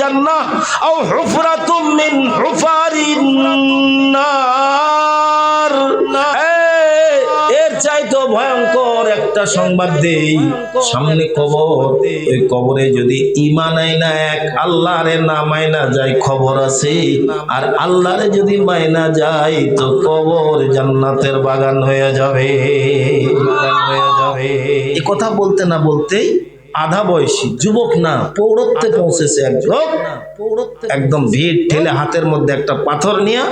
জান্নাহ আও হুফরাতুম মিন হুফারিন নার। এর চাইতে ভয়ঙ্কর একটা সংবাদ দেই, সামনে কবর। ওই কবরে যদি ঈমান আইনা এক আল্লাহরে না মাইনা যায় খবর আছে, আর আল্লাহরে যদি মাইনা যায় তো কবর জান্নাতের বাগান হয়ে যাবে। এই কথা বলতে না বলতেই আধা বয়সী যুবক না প্রৌঢ়ত্বে পৌঁছেছে এক লোক, একদম ভিড় ঠেলে হাতের মধ্যে একটা পাথর নিয়ে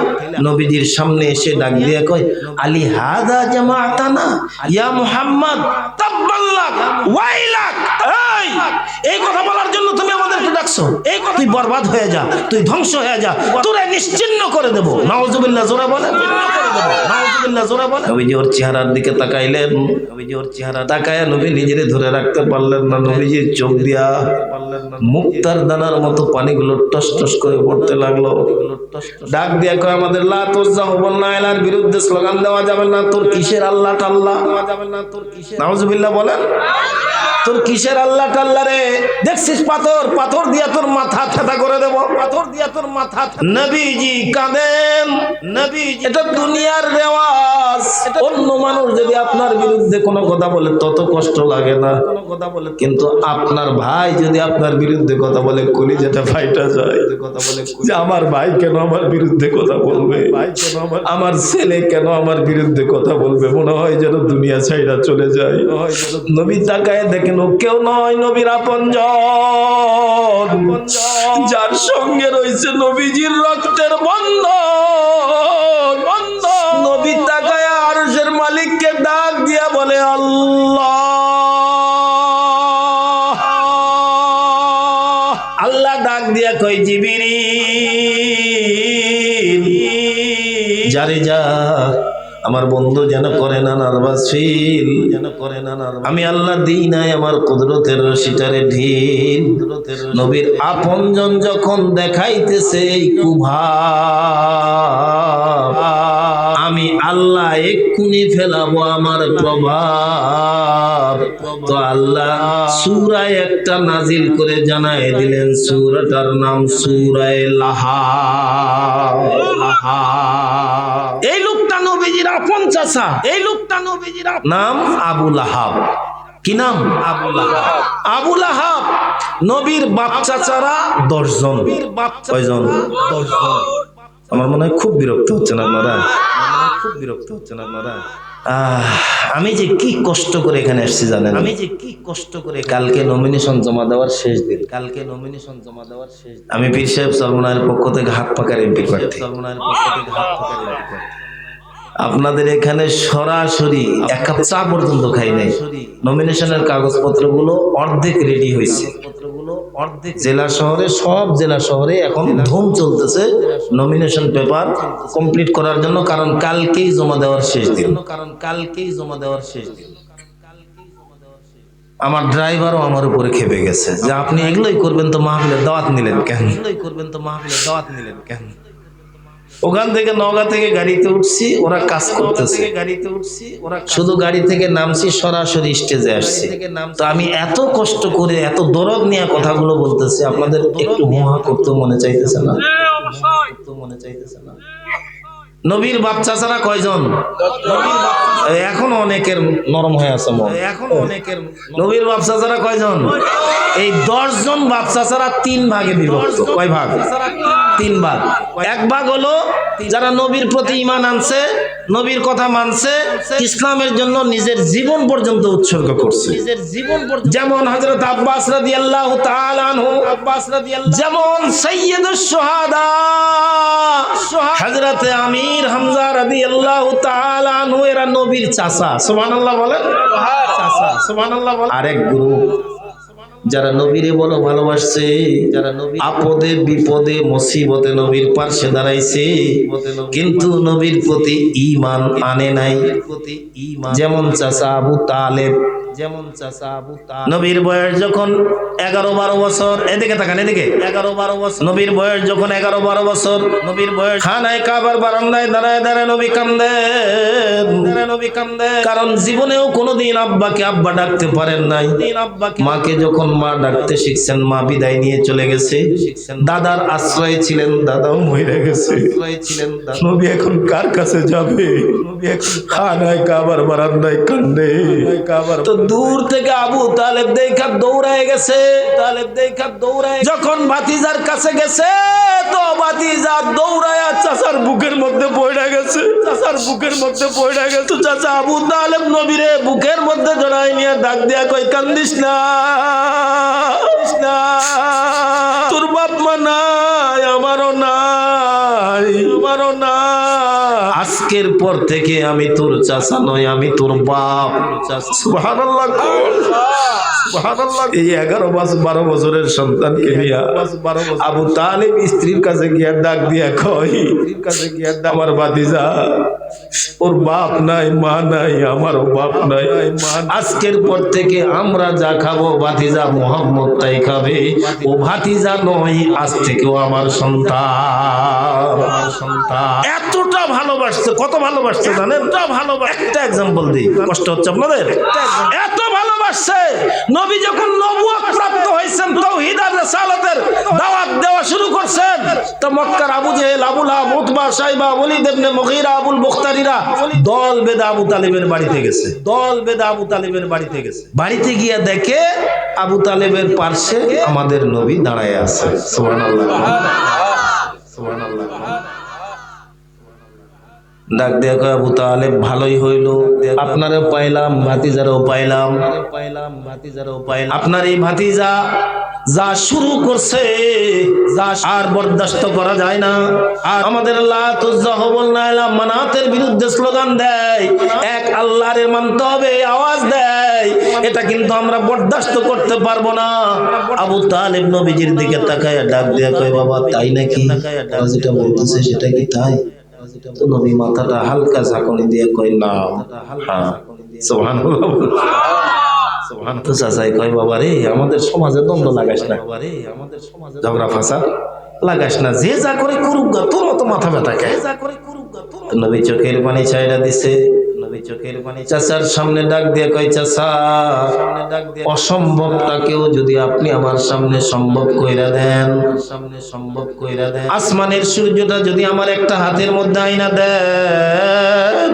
নবীজির সামনে এসে ডাক দিয়ে কয়, আলী হাদা জামাআতানা ইয়া মুহাম্মদ তাব্বাল্লাক ওয়াইলাক। এই কথা বলার জন্য তুমি আমাদেরকে ডাকছো? এই কথা, তুই বরবাদ হয়ে যা, তুই ধ্বংস হয়ে যা, তোরে নিশ্চিহ্ন করে দেব। নাউজুবিল্লাহ, জোরে বলেন নাউজুবিল্লাহ, জোরে বলেন। নবীজি ওর চেহারার দিকে তাকাইলেন, নবীজি ওর চেহারা তাকায়া নবী নিজেরে ধরে রাখতে পারলেন না। নবীজির চোখ দিয়া মুক্তার দানার মতো পানিগুলো টস টস করে পড়তে লাগলো। ডাক দিয়া কয়, আমাদের লা তুজ্জা হুবল্লাহ আলার বিরুদ্ধে স্লোগান দেওয়া যাবে না। তোর কিসের আল্লাহ টাল্লাহ? নাউজুবিল্লাহ বলেন। তোর কিসের আল্লাহ টাল্লাহ রে? দেখছিস পাথর, পাথর দিয়া তোর মাথা ঠাটা করে দেব, পাথর দিয়া তোর মাথা। নবীজি কাঁদেন, নবীজি এটা দুনিয়ার রেওয়াজ। অন্য মানুষ যদি আপনার বিরুদ্ধে কোনো কথা বলে তত কষ্ট লাগে না, কিন্তু আপনার ভাই যদি আপনার বিরুদ্ধে কথা বলে কলিজাটা ফাইটা যায়। কথা বলে যে আমার ভাই কেন আমার বিরুদ্ধে কথা বলবে, আমার ছেলে কেন আমার বিরুদ্ধে কথা বলবে, মনে হয় যেন দুনিয়া ছাইড়া চলে যায়। নবী তাকায় দেখেন ও কেউ নয়, নবীর আপনজন, যার সঙ্গে রয়েছে নবীজির রক্তের বন্ধন। নবী তাকায় আরশের মালিককে ডাক দিয়া বলে, আল্লাহ। আল্লাহ ডাক দিয়া কই, জিবরিল যারে যা আমার বন্ধু যেন করে না নার্ভাস ফিল, যেন করে না নার্ভাস। আমি আল্লাহ দিই নাই আমার কুদরতের রশিটারে ঢিল। নবীর আপনজন যখন দেখাইতেছে কুভাব, আমি আল্লাহ এক্ষুনি ফেলাবো আমার প্রভাব। তো আল্লাহ সূরায় একটা নাজিল করে জানায় দিলেন, সূরাটার নাম সূরায়ে লাহাব। এই লোকটা নবীজির আপন চাচা, এই লোকটা নবীজির নাম আবু লাহাব। কি নাম? আবু লাহাব। আবু লাহাব নবীর বাপ চাচারা 10 জন। কয়জন? 10 জন। আমার মনে হয় খুব বিরক্ত হচ্ছেন আপনারা, খুব বিরক্ত হচ্ছেন আপনারা। আমি যে কি কষ্ট করে এখানে এসেছি জানেন? আমি যে কি কষ্ট করে, কালকে নমিনেশন জমা দেওয়ার শেষ দিন, কালকে নমিনেশন জমা দেওয়ার শেষ দিন। আমি পীর সাহেব সলমনের পক্ষ থেকে হাত পাকার এমপি প্রার্থী, সলমনের পক্ষ থেকে হাত পাকার এমপি প্রার্থী। আপনাদের এখানে সরাসরি এক কাপ চা পর্যন্ত খাই নাই। নমিনেশনের কাগজপত্রগুলো অর্ধেক রেডি হয়েছে, জেলা শহরে, সব জেলা শহরে এখন ধুম চলতেছে নমিনেশন পেপার কমপ্লিট করার জন্য। কারণ কালকেই জমা দেওয়ার শেষ দিন, কারণ কালকেই জমা দেওয়ার শেষ দিন। আমার ড্রাইভারও আমার উপরে খেপে গেছে যে আপনি এগুলোই করবেন তো মাহফিলের দাওয়াত নিলেন কেন, এগুলোই করবেন তো মাহফিলের দাওয়াত নিলেন কেন। ওখান থেকে নওগাঁ থেকে গাড়িতে উঠছি, ওরা কাজ করতেছে, গাড়িতে উঠছি, ওরা শুধু গাড়ি থেকে নামছি, সরাসরি স্টেজে আসছি। তো আমি এত কষ্ট করে এত দরদ নিয়ে কথাগুলো বলতেছি, আপনাদের একটু হুহা করতে মনে চাইতেছে না? মনে চাইতেছে না? নবীর বাপ চাচারা কয়জন? এখন অনেকের নরম হয়ে আছে মন, এখন অনেকের। নবীর বাপ চাচারা কয়জন? এই 10 জন বাপ চাচারা 3 ভাগে বিভক্ত। কয় ভাগ? 3 ভাগ। এক ভাগ হলো যারা নবীর প্রতি ঈমান আনছে, নবীর কথা মানছে, ইসলামের জন্য নিজের জীবন পর্যন্ত উৎসর্গ করছে। যেমন হযরত আব্বাস রাদিয়াল্লাহু তাআলা আনহু, যেমন সাইয়্যিদুশ শুহাদা হযরত আমির হামজা রাদিয়াল্লাহু তাআলা আনহু, এরা নবীর চাচা। সুবহানাল্লাহ বলেন, চাচা। সুবহানাল্লাহ বলেন। আরেক গ্রুপ যারা নবীরে বলো ভালোবাসছে, যারা নবী আপদে বিপদে মুসিবতে নবীর পাশে দাঁড়াইছে, কিন্তু নবীর প্রতি ঈমান আনে নাই। যেমন চাচা আবু তালেব, যেমন চাচা আবু তালেব। নবীর বয়স যখন 11-12 বছর, এদিকে তাকান, এদিকে 11-12 বছর। নবীর বয়স যখন 11-12 বছর, নবীর বয়স খানায় কাবার বারান্দায় দাঁড়ায় দাঁড়ায় নবী কান্দেন, কারণ জীবনেও কোনোদিন আব্বাকে আব্বা ডাকতে পারেন নাই। মাকে যখন মা ডাকতে শিখছেন, মা বিদায় নিয়ে চলে গেছে। দাদার আশ্রয়ে ছিলেন, দাদাও মরে গেছে। নবী এখন কার কাছে যাবে? নবী এখন খানায় কাবার বারান্দায় কান্দে। তো দূর থেকে আবু তালেব দেখা দৌড়ায় গেছে। যখন ভাতিজার কাছে গেছে, তো ভাতিজা দৌড়ায় চাচার বুকের মধ্যে পড়ে গেছে। তো চাচা আবু তালেব নবীরে বুকের মধ্যে জড়াই নিয়ে ডাক দিয়া কই, কান্দিস না, তোর বাপ মা নাই, আমারও নাই। আজকের পর থেকে আমি তোর চাচা নই, আমি তোর বাপ। সুবহানাল্লাহ। এই 11-12 বছরের সন্তানকে নিয়ে আবু তালেব স্ত্রীর কাছে গিয়া ডাক দিয়া কই, আমার ভাতিজা, ওর বাপ নাই, মা নাই, আমারও বাপ নাই। আজকের পর থেকে আমরা যা খাবো ভাতিজা মোহাম্মদ তাই খাবে। ও ভাতিজা নয়, আজ থেকেও আমার সন্তান। এতটা ভালোবাসছে, কত ভালোবাসছে জানেন? একটা এক্সাম্পল দিই, কষ্ট হচ্ছে আপনাদের। এত ভালোবাসছে, নবী যখন নবুয়ত প্রাপ্ত হয়েছেন, তাওহীদ আর রিসালাতের দাওয়াত দেওয়া শুরু করছেন, তো মক্কার আবু জেহেল, আবু লাহাব, উতবা, শাইবা, ওলীদ ইবনে মুগীরা, আবুল বুখতারিরা দল বেঁধে আবু তালেবের বাড়িতে গেছে। বাড়িতে গিয়া দেখে আবু তালেবের পাশে আমাদের নবী দাঁড়ায় আছে। সুবহানাল্লাহ, সুবহানাল্লাহ। ডাক দিয়া কয়, আবু তালেব, ভালোই হইল, আপনারও পাইলাম, ভাতিজারও পাইলাম। আপনার এই ভাতিজা যা শুরু করছে, যা আর বরদাস্ত করা যায় না। আর আমাদের লাত উজ্জা হবল না ইলা মানাতের বিরুদ্ধে স্লোগান দেয়, এক আল্লাহরে মানতে হবে, আওয়াজ দেয়, এটা কিন্তু আমরা বরদাস্ত করতে পারবো না। আবু তালেব নবীজির দিকে তাকায় ডাক দিয়া কয়, বাবা তাই নাকি? যেটা বলতেছে সেটা কি তাই? তো নবী মাথাটা হালকা ঝাঁকুনি দিয়ে কয়, না। হ্যাঁ, সুবহানাল্লাহ। তো চাচাই কয়, বাবা রে, আমাদের সমাজে দ্বন্দ্ব লাগাস না, ঝগড়া ফাসাদ লাগাস না, যে যা করে করুক গা, তোর অত মাথা ব্যথা কে? নবী চোখের পানি ছাইড়া দিছে। চাচার সামনে ডাক দিয়ে কয়, চাচা, অসম্ভবটাকেও যদি আপনি আমার সামনে সম্ভব কইরা দেন, আসমানের সূর্যটা যদি আমার একটা হাতের মধ্যে আইনা দেন,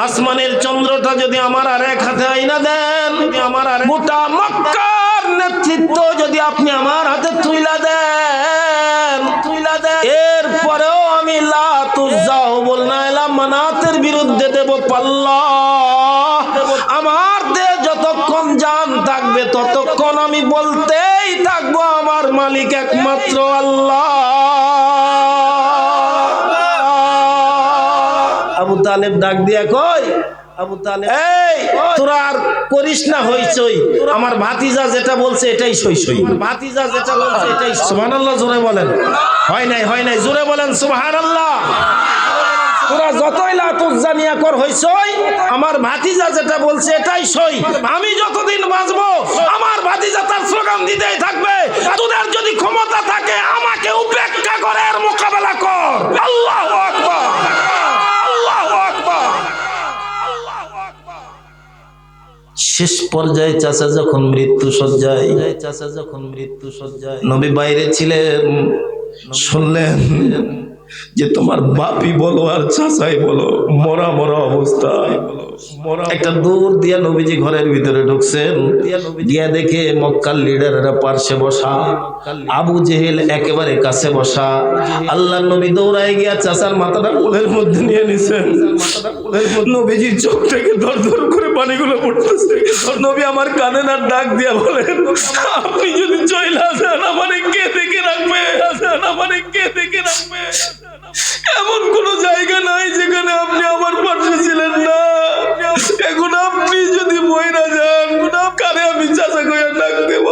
আসমানের চন্দ্রটা যদি আমার আর এক হাতে আইনা দেন, গোটা মক্কার নেতৃত্ব যদি আপনি আমার হাতে তুইলা দেন, এরপরেও আমি লাত উজ্জা হবল না ইলা মানাতের বিরুদ্ধে দেব পাল্লা। আমার দেহ যতক্ষণ জান থাকবে ততক্ষণ আমি বলতেই থাকবো, আমার মালিক একমাত্র আল্লাহ। আবু তালেব ডাক দিয়া কয়, আবু তালেব, এই তোরা আর করিস না হইচই, আমার ভাতিজা যেটা বলছে এটাই সই। সুবহানাল্লাহ, জোরে বলেন। হয় নাই, জোরে বলেন সুবহানাল্লাহ। তোরা যতই লাতুজ্জা নিয়া কর হইছই, আমার ভাতিজা যেটা বলছে এটাই সই। আমি যতদিন বাঁচবো আমার ভাতিজা তার স্লোগান দিতেই থাকবে। তোদের যদি ক্ষমতা থাকে আমাকে উপেক্ষা করে এর মোকাবেলা কর। আল্লাহু আকবার, আল্লাহু আকবার। শেষ পর্যায়ে চাচা যখন মৃত্যু সজ্জায়, নবী বাইরে ছিলেন, শুনলেন যে তোমার বাপি বলো আর চাচাই বলো মরা অবস্থায়। একটা দূর দিয়া নবীজি ঘরের ভিতরে ঢুকছেন, গিয়া দেখে মক্কার লিডাররা পার্শ্বে বসা, আবু জেহেল একেবারে কাছে বসা। আল্লাহর নবী দৌড়ায় গিয়া চাচার মাথাটা কোলের মধ্যে নিয়ে নিছেন। নবীজির চোখ থেকে দর দর করে পানিগুলো পড়তেছে। নবী আমার কানে না ডাক দিয়া বলেন, আপনি যদি চইলা যান আমারে কে দেখে রাখবে? এমন কোন জায়গা নাই যেখানে আপনি আমার পাশে ছিলেন না। এখন আপনি যদি মইরা যান, কারে আমি চাচা কইয়া ডাক দেব?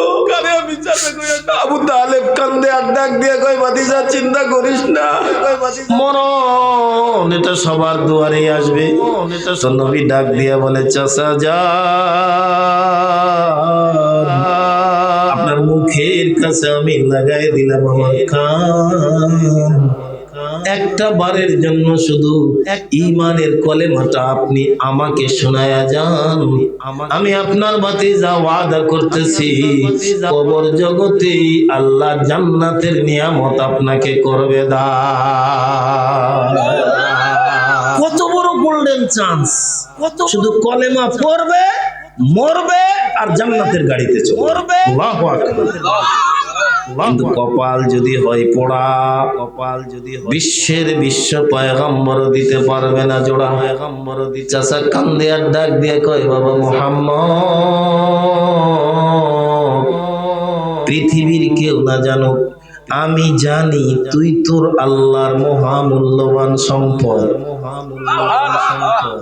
আবু তালেব কান্দে আর ডাক দিয়ে কয় ভাতিজা চিন্তা করিস না, মরণ এটা সবার দুয়ারে আসবে। তো নবী ডাক দিয়ে বলে চাচা যান, আপনার মুখের কাছে আমি লাগাই দিলাম আমার কান, একটা বারের জন্য শুধু ঈমানের কলেমাটা আপনি আমাকে শোনায়া যান, আমি আপনার ভাতিজা ওয়াদা করতেছি কবর জগতে আল্লাহ জান্নাতের নিয়ামত আপনাকে করবে দান। কত বড় গোল্ডেন চান্স, কত শুধু কলেমা পড়বে, মরবে আর জান্নাতের গাড়িতে চড়বে। আল্লাহু আকবার। কিন্তু কপাল যদি হয় পোড়া, কপাল যদি বিশ্বের বিশ্ব পয়গম্বর দিতে পারবে না জোড়া। পয়গম্বর দিতে চাচা কান্দে আর ডাক দিয়ে কয় বাবা মুহাম্মদ, পৃথিবীর কেউ না জানুক, আমি জানি তুই তোর আল্লাহর মহামূল্যবান সম্পদ। মহামূল্যবান সম্পদ।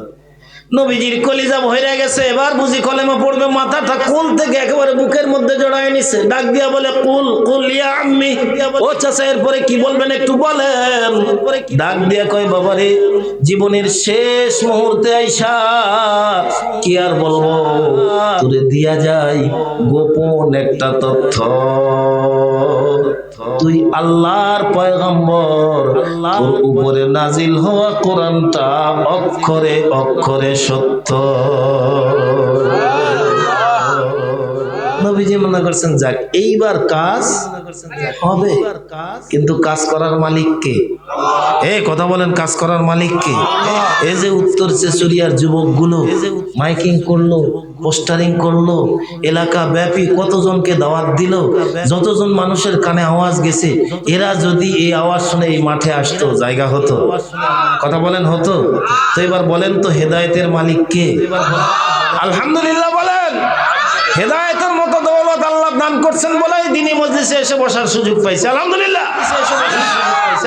নবীজির কলিজা ভরে গেছে, এবার বুঝি কলেমা পড়বে, মাথাটা কোল থেকে একেবারে বুকের মধ্যে জড়ায় নিছে, ডাক দিয়া বলে কুল কুল ইয়া আম্মি। ও চাচা এরপরে কি বলবেন একটু বলেন। ডাক দিয়া কয় বাবারে, জীবনের শেষ মুহূর্তে আইসা কি আর বলবো, তোরে দিয়া যায় গোপন একটা তথ্য, তুই আল্লাহর পয়গম্বর, তোর উপরে নাজিল হওয়া কোরআনটা অক্ষরে অক্ষরে সত্য। নবীজি মনে করছেন যাক এইবার কাজ হবে, কিন্তু কাজ করার মালিক কে? কথা বলেন, কাজ করার মালিক কে? এই যে উত্তর চুরিয়ার যুবকগুলো মাইকিং করলো, পোস্টারিং করলো, এলাকা ব্যাপী কতজনকে দাওয়াত দিল, যতজন মানুষের কানে আওয়াজ গেছে, এরা যদি এই আওয়াজ শুনে এই মাঠে আসতো জায়গা হতো? কথা বলেন হতো? তো এবার বলেন তো হেদায়েতের মালিক কে? আলহামদুলিল্লাহ বলেন। হেদায়েতের মতো দৌলত আল্লাহ দান করছেন বলে দিনী মজলিসে এসে বসার সুযোগ পাইছে। আলহামদুলিল্লাহ,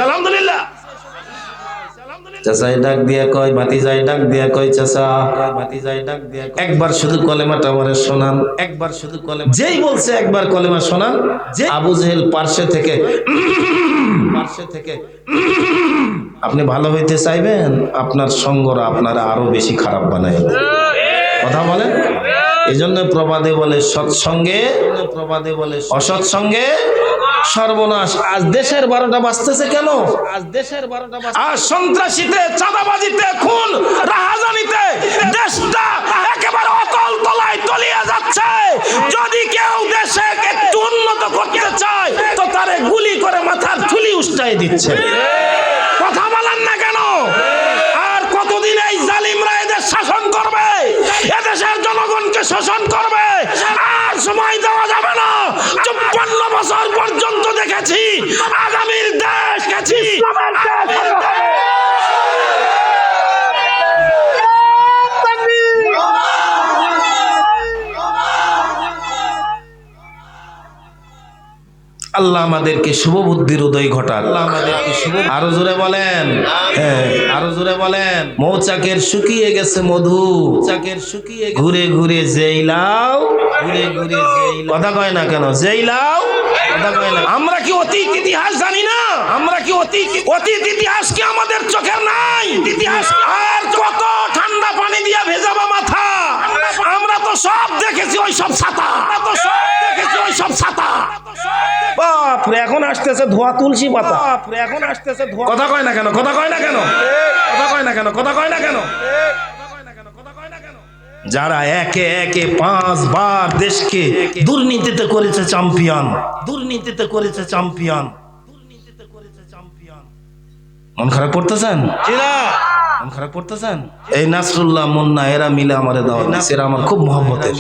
আলহামদুলিল্লাহ। চাচাই ডাক দিয়া কয়, ভাতিজাই ডাক দিয়া কয় চাচা, ভাতিজাই ডাক দিয়া একবার শুধু কলেমাটা আমারে শোনান, একবার শুধু কলেমা। যেই বলছে একবার কলেমা শোনান, যে আবু জেহেল পার্শ্বে থেকে আপনি ভালো হইতে চাইবেন, আপনার সঙ্গরা আপনারা আরো বেশি খারাপ বানায়। কথা বলেন। এই জন্য প্রবাদে বলে সৎসঙ্গে, প্রবাদে বলে অসৎসঙ্গে সর্বনাশ। আজ দেশের 12টা বাজতেছে কেন? আজ দেশের 12টা বাজছে আজ সন্ত্রাসীতে, চাঁদাবাজিতে, খুন রাহাজানিতে দেশটা একেবারে অতল তলায় তলিয়ে যাচ্ছে। যদি কেউ দেশে একটু উন্নত করতে চায় তো তারে গুলি করে মাথার থুলি উস্টাই দিচ্ছে। কথা বলেন না কেন? আর কতদিন এই জালিমরা এদের শাসন করবে, এদেশের জনগণকে শোষণ করবে? আর সময় দেওয়া যাবে না। 54 বছর পর্যন্ত দেখেছি আগামীর দেশ গেছি। আল্লাহ আমাদেরকে শুভ বুদ্ধির উদয় ঘটাক। আরো জোরে বলেন, আরো জোরে বলেন। মৌচাকের শুকিয়ে গেছে মধু, চাকের শুকিয়ে ঘুরে ঘুরে যেই লাও, ঘুরে ঘুরে যেই কথা কয় না কেন? যেই লাও কথা কয় না। আমরা কি অতীত ইতিহাস জানি না? আমরা কি অতীত ইতিহাস কি আমাদের চোখের নাই? ইতিহাস আর কত ঠান্ডা পানি দিয়ে ভেজাবা মাথা, আমরা তো সব দেখেছি। ওই সব ছাতা, তো সব দেখেছি। ওই সব ছাতা বাপরে, এখন আসতেছে ধোয়া তুলসী পাতা। বাপরে, এখন আসতেছে ধোয়া। কথা কয় না কেন? কথা কয় না কেন? কথা কয় না কেন? কথা কয় না কেন? যারা একে একে 5 বার দেশকে দুর্নীতিতে করেছে চ্যাম্পিয়ন, দুর্নীতিতে করেছে চ্যাম্পিয়ন, দুর্নীতিতে করেছে চ্যাম্পিয়ন। মন খারাপ করতেছেন? মন খারাপ করতেছেন? এই নাসরুল্লাহ, মুন্না, এরা মিলে আমারে দাওয়াত দিছে। এরা আমার খুব মহব্বতের।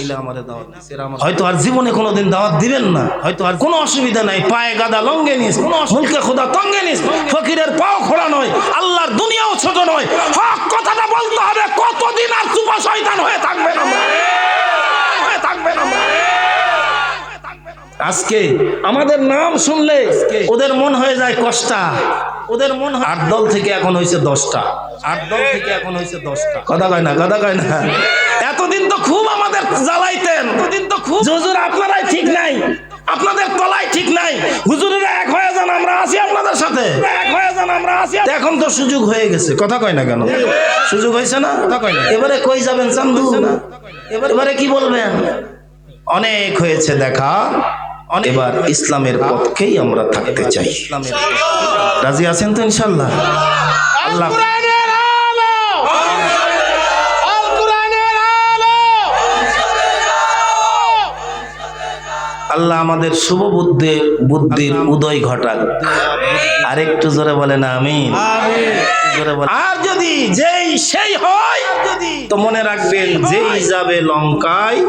হয়তো আর জীবনে কোনোদিন দাওয়াত দিবেন না, হয়তো আর কোনো অসুবিধা নাই। পায়ে গাদা লঙ্গে নিস, মুলকে খোদা তঙ্গে নিস, ফকিরের পাও খোলা নয়, আল্লাহর দুনিয়াও ছোট নয়। হক কথাটা বলতে হবে। কতদিন আর চুপা শয়তান হয়ে থাকবেন আমরা? হয়ে থাকবেন আমরা? আজকে আমাদের নাম শুনলে ওদের মন হয়ে যায় কষ্টা, ওদের মন 8 দল থেকে এখন হয়েছে 10টা, 8 দল থেকে এখন হয়েছে 10টা। কথা কয় না? কথা কয় না? এতদিন তো খুব আমাদের জ্বালাইতেন, এতদিন তো খুব হুজুর আপনারাই ঠিক নাই, আপনাদের তলায় ঠিক নাই, হুজুরেরা এক হয়ে যান, আমরা আছি আপনাদের সাথে, এক হয়ে যান, আমরা আছি। এখন তো সুযোগ হয়ে গেছে, কথা কয় না কেন? সুযোগ হয়েছে না? কথা কয় না। এবারে কই যাবেন চান্দু? এবারে কি বলবেন? অনেক হয়েছে দেখা, এবার ইসলামের পক্ষেই আমরা থাকতে চাই। রাজি আছেন তো ইনশাআল্লাহ? আল্লাহ আল্লাহ আমাদের শুভ বুদ্ধির উদয় ঘটাক। আরেকটু জোরে বলেন আমিন। আর যদি যেই সেই হয় তো মনে রাখবেন, যেই যাবে লঙ্কায়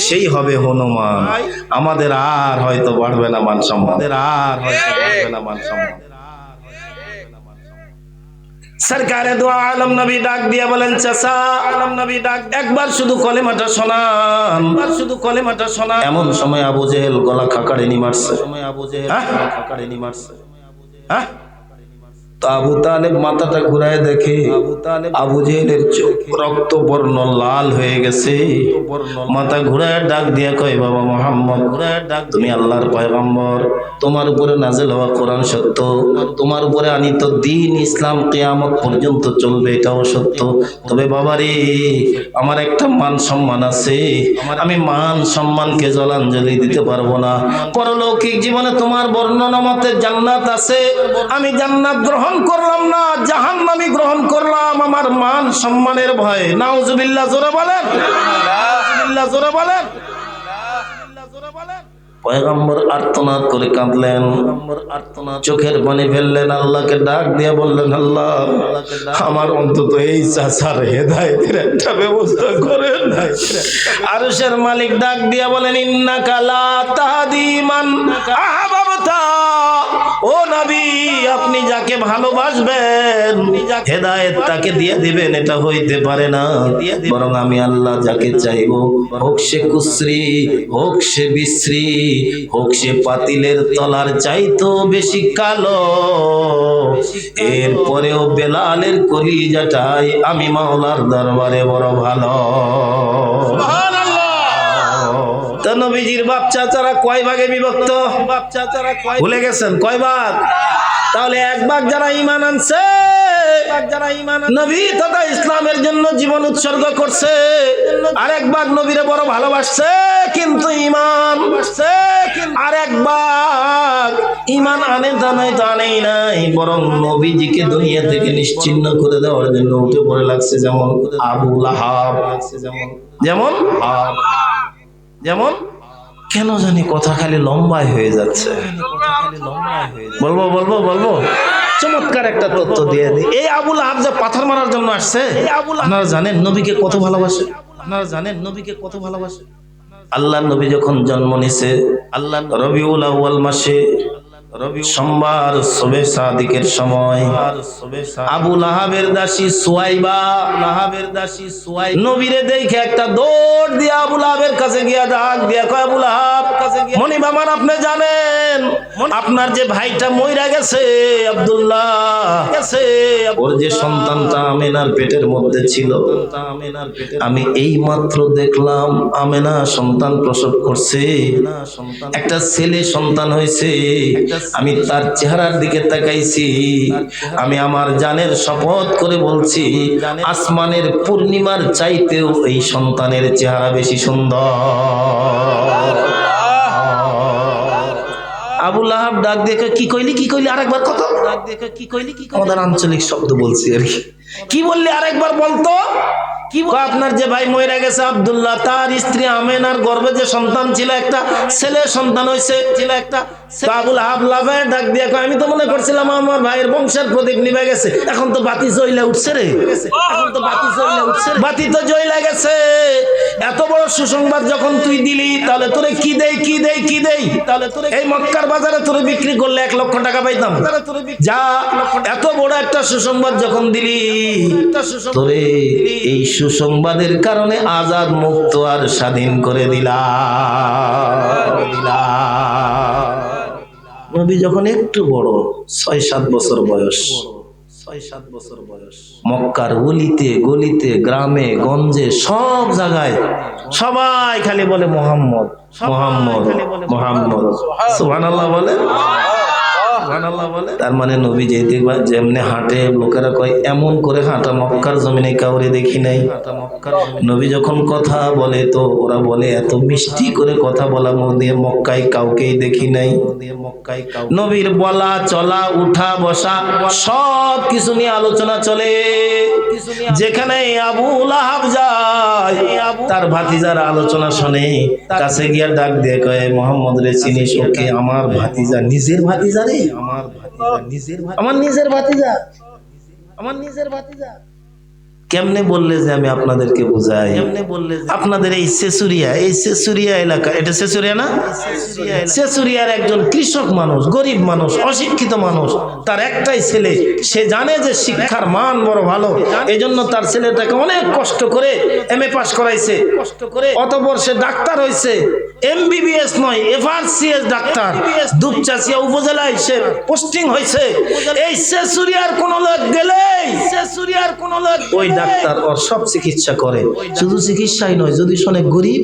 সেই হবে হনুমান। আমাদের আর হয়তো বাড়বে না মান সম্মান, আর হয়তো বাড়বে না মান সম্মান। সরকারে দো আলম নবী ডাক দিয়ে বলেন, চাচা আলম নবী ডাক, একবার শুধু কলেমাটা শোনান, একবার শুধু কলেমাটা শোনান। এমন সময় আবু জেহেল গলা খাকাড়িনি মারছে, সময় আবু জেহেল গলা খাকাড়িনি মারছে। হ্যাঁ, তো আবু তালেব মাথাটা ঘুরায় দেখে আবু জেহেলের চোখ রক্ত বর্ণ লাল হয়ে গেছে। মাথা ঘুরায় ডাক দিয়া কয়, বাবা মুহাম্মদ, তুমি আল্লাহর পয়গম্বর, তোমার উপরে নাযিল হওয়া কোরআন সত্য, তোমার উপরে আনিত দ্বীন ইসলাম কিয়ামত পর্যন্ত চলবে, এটাও সত্য। তবে বাবারে, আমার একটা মান সম্মান আছে, আমি মান সম্মানকে জলাঞ্জলি দিতে পারবো না। পরলৌকিক জীবনে তোমার বর্ণনা মতে জান্নাত আছে, আমি জান্নাত গ্রহণ করলাম না, জাহান্নামই গ্রহণ করলাম আমার মান সম্মানের ভয়ে। নাউজুবিল্লাহ, জোরে বলেন, নাউজুবিল্লাহ, জোরে বলেন, জোরে বলেন। পয়গম্বর আর্তনাদ করে কাঁদলেন, চোখের পানি ফেললেন, আল্লাহকে ডাক দিয়ে বললেন, আল্লাহ, আমার অন্তত এই চাচার হেদায়েতের একটা ব্যবস্থা করেন। আরশের মালিক ডাক দিয়ে বলেন, ইন্নাকা লা তাহদি মান আহবাবতা, ও নবী, আপনি যাকে ভালোবাসবেন হেদায়েত তাকে দিয়ে দিবেন, এটা হইতে পারে না। বরং আমি আল্লাহ যাকে চাইবো, হোক সে কুশ্রী, হোক সে বিশ্রী, হোক সে পাতিলের তলার চাইতো বেশি কালো, এরপরেও বেলালের কলিজাটাই আমি মাওলার দরবারে বড় ভালো। তো নবীজির বাপ চাচারা কয় ভাগে বিভক্ত? বাপ চাচারা ভুলে গেছেন কয় ভাগ? তাহলে এক ভাগ যারা ঈমান আনছে, যারা ঈমান নবী তথা ইসলামের জন্য জীবন উৎসর্গ করছে, আরেক ভাগ নবীরে বড় ভালোবাসছে কিন্তু ঈমান আসছে, আরেক ভাগ ঈমান আনে তা নাই, তা আনেই নাই, বরং নবীজিকে দুনিয়া থেকে নিশ্চিহ্ন করে দেওয়ার জন্য উঠে পড়ে লাগছে। যেমন আবু লাহাব, যেমন যেমন কেন জানি কথা খালি লম্বায় হয়ে যাচ্ছে, বলবো বলবো বলবো চমৎকার একটা তথ্য দিয়ে দিই। এই আবু লাহাব যে পাথর মারার জন্য আসছে, আপনারা জানেন নবীকে কত ভালোবাসে? আপনারা জানেন নবীকে কত ভালোবাসে? আল্লাহ নবী যখন জন্ম নিছে, আল্লাহ রবিউল আউয়াল মাসে সোমবার শবে সাদিকের সময় আবু লাহাবের দাসী সুয়াইবা, নবীরে দেখে একটা দৌড় দিয়ে আবু লাহাবের কাছে গিয়া ডাক দিয়া কয়, আবু লাহাব, মনিব আমার, আপনি জানেন আপনার যে ভাইটা মইরা গেছে আব্দুল্লাহ, ওর যে সন্তানটা আমেনার পেটের মধ্যে ছিল, আমি এই মাত্র দেখলাম আমেনা সন্তান প্রসব করছে, একটা ছেলে সন্তান হয়েছে। আমি তার চেহারার দিকে তাকাইছি, আমি আমার জানের শপথ করে বলছি, আসমানের পূর্ণিমার চাইতেও এই সন্তানের চেহারা বেশি সুন্দর। আবু লাহাব ডাক দেখে, কি কইলি, কি কইলি, আরেকবার কত? ডাক দেখে, কি কইলি, কি কইলি, আমাদের আঞ্চলিক শব্দ বলছি আর কি বললি, আরেকবার বলতো। কি আপনার যে ভাই মরে গেছে আব্দুল্লাহ, তার স্ত্রী আমেনার গর্ভে যে সন্তান ছিল, একটা ছেলে সন্তান হয়েছে, ছিল একটা। আবু লাহাব লাফায় ডাক দিয়ে কয়, আমি তো মনে করছিলাম আমার ভাইয়ের বংশের প্রদীপ নিভে গেছে, এখন তো বাতি জ্বলে উঠছে রে, এখন তো বাতি জ্বলে উঠছে, বাতি তো জ্বলে গেছে। এত বড় সুসংবাদ যখন তুই দিলি, তাহলে তোরে কি দেই, কি দেই, কি দেই, তাহলে তোরে এই মক্কার বাজারে তোরে বিক্রি করলে 1 লক্ষ টাকা পাইতাম, যা এত বড় একটা সুসংবাদ যখন দিলি, তোরে এই সুসংবাদের কারণে আজাদ মুক্ত আর স্বাধীন করে দিলা। নবী যখন একটু বড়, 6-7 বছর বয়স, 6-7 বছর বয়স। মক্কার গলিতে গলিতে, গ্রামে গঞ্জে, সব জায়গায় সবাই খালি বলে মুহাম্মদ মুহাম্মদ মুহাম্মদ। সুবহানাল্লাহ বলে, সুবহানাল্লাহ বলে। তার মানে নবী যেমনি হাঁটে, লোকেরা কয় এমন করে হাঁটা মক্কার জমিনে কাউরে দেখি নাই। নবী যখন কথা বলে তো ওরা বলে এত মিষ্টি করে কথা বলা মক্কায় কাউকেই দেখি নাই। নবীর বলা চলা, উঠা বসা সব কিছু নিয়ে আলোচনা চলে। যেখানে আবু লাহাব যায় তার ভাতিজার আলোচনা শুনে, কাছে গিয়া ডাক দিয়ে কয় মুহাম্মদ রে চিনিস? ওকে আমার ভাতিজা, নিজের ভাতিজা রে, আমার নিজের ভাতিজা, আমার নিজের ভাতিজা। কেমনে বললে যে আমি আপনাদেরকে বুঝাই, আপনাদের এই সেসুরিয়া এলাকা, এটা সেসুরিয়া না? সেসুরিয়ার একজন কৃষক মানুষ, গরিব মানুষ, অশিক্ষিত মানুষ, তার একটাই ছেলে। সে জানে যে শিক্ষার মান বড় ভালো, এজন্য তার ছেলেটাকে অনেক কষ্ট করে MA পাস করাইছে, অতঃপর সে ডাক্তার হয়েছে। MBBS নয়, FRCS ডাক্তার। দুপচাচিয়া উপজেলায় সে পোস্টিং হয়েছে। এই সেসুরিয়ার কোন লোক গেলেই ওই ডাক্তার ওর সব চিকিৎসা করে। শুধু চিকিৎসাই নয়, যদি শোনে গরিব,